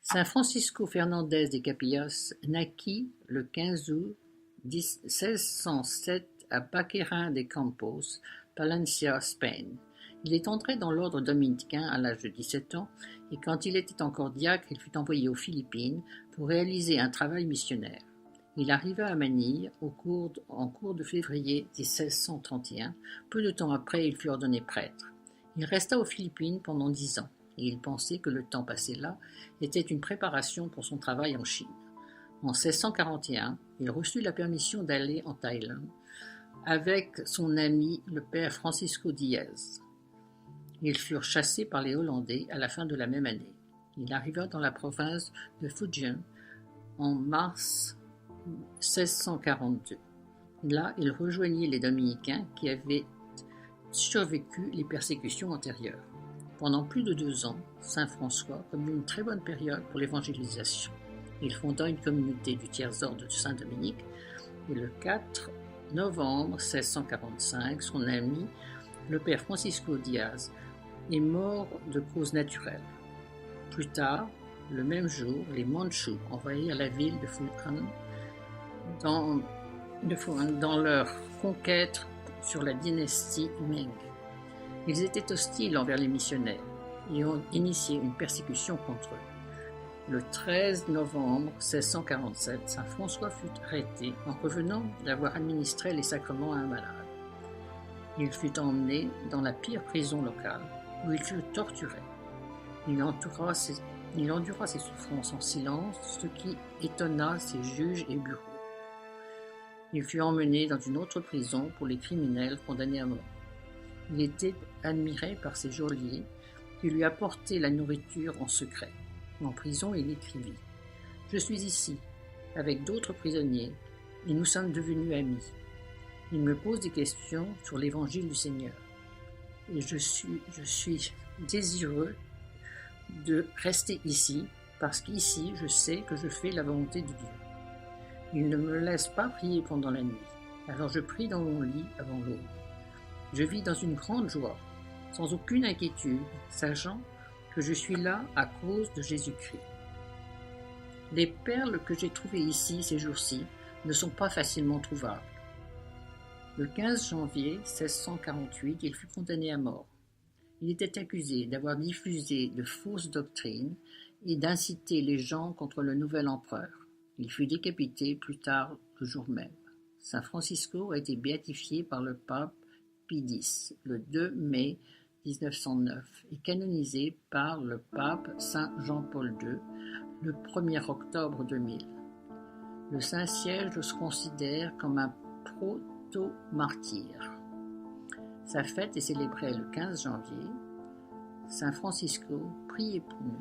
Saint Francisco Fernández de Capillas naquit le 15 août 1607 à Paquerin de Campos, Palencia, Espagne. Il est entré dans l'ordre dominicain à l'âge de 17 ans et quand il était encore diacre, il fut envoyé aux Philippines pour réaliser un travail missionnaire. Il arriva à Manille en cours de février 1631. Peu de temps après, il fut ordonné prêtre. Il resta aux Philippines pendant 10 ans et il pensait que le temps passé là était une préparation pour son travail en Chine. En 1641, il reçut la permission d'aller en Thaïlande avec son ami le père Francisco Diaz. Ils furent chassés par les Hollandais à la fin de la même année. Il arriva dans la province de Fujian en mars 1642. Là, il rejoignit les Dominicains qui avaient survécu les persécutions antérieures. Pendant plus de 2 ans, saint François connut une très bonne période pour l'évangélisation. Il fonda une communauté du tiers-ordre de Saint-Dominique et le 4 novembre 1645, son ami, le père Francisco Diaz, est mort de cause naturelle. Plus tard, le même jour, les Mandchous envahirent la ville de Fujian dans leur conquête sur la dynastie Ming. Ils étaient hostiles envers les missionnaires et ont initié une persécution contre eux. Le 13 novembre 1647, saint François fut arrêté en revenant d'avoir administré les sacrements à un malade. Il fut emmené dans la pire prison locale, où il fut torturé. Il endura ses souffrances en silence, ce qui étonna ses juges et bureaux. Il fut emmené dans une autre prison pour les criminels condamnés à mort. Il était admiré par ses geôliers qui lui apportaient la nourriture en secret. En prison, il écrivit « Je suis ici, avec d'autres prisonniers, et nous sommes devenus amis. Il me pose des questions sur l'évangile du Seigneur, et je suis désireux de rester ici, parce qu'ici, je sais que je fais la volonté de Dieu. Il ne me laisse pas prier pendant la nuit, alors je prie dans mon lit avant l'aube. Je vis dans une grande joie, sans aucune inquiétude, sachant que je suis là à cause de Jésus-Christ. Les perles que j'ai trouvées ici ces jours-ci ne sont pas facilement trouvables. Le 15 janvier 1648, il fut condamné à mort. Il était accusé d'avoir diffusé de fausses doctrines et d'inciter les gens contre le nouvel empereur. Il fut décapité plus tard le jour même. Saint Francisco a été béatifié par le pape Pie X le 2 mai 1909 et canonisé par le pape Saint Jean-Paul II le 1er octobre 2000. Le Saint-Siège le considère comme un proto-martyr. Sa fête est célébrée le 15 janvier. Saint Francisco, priez pour nous.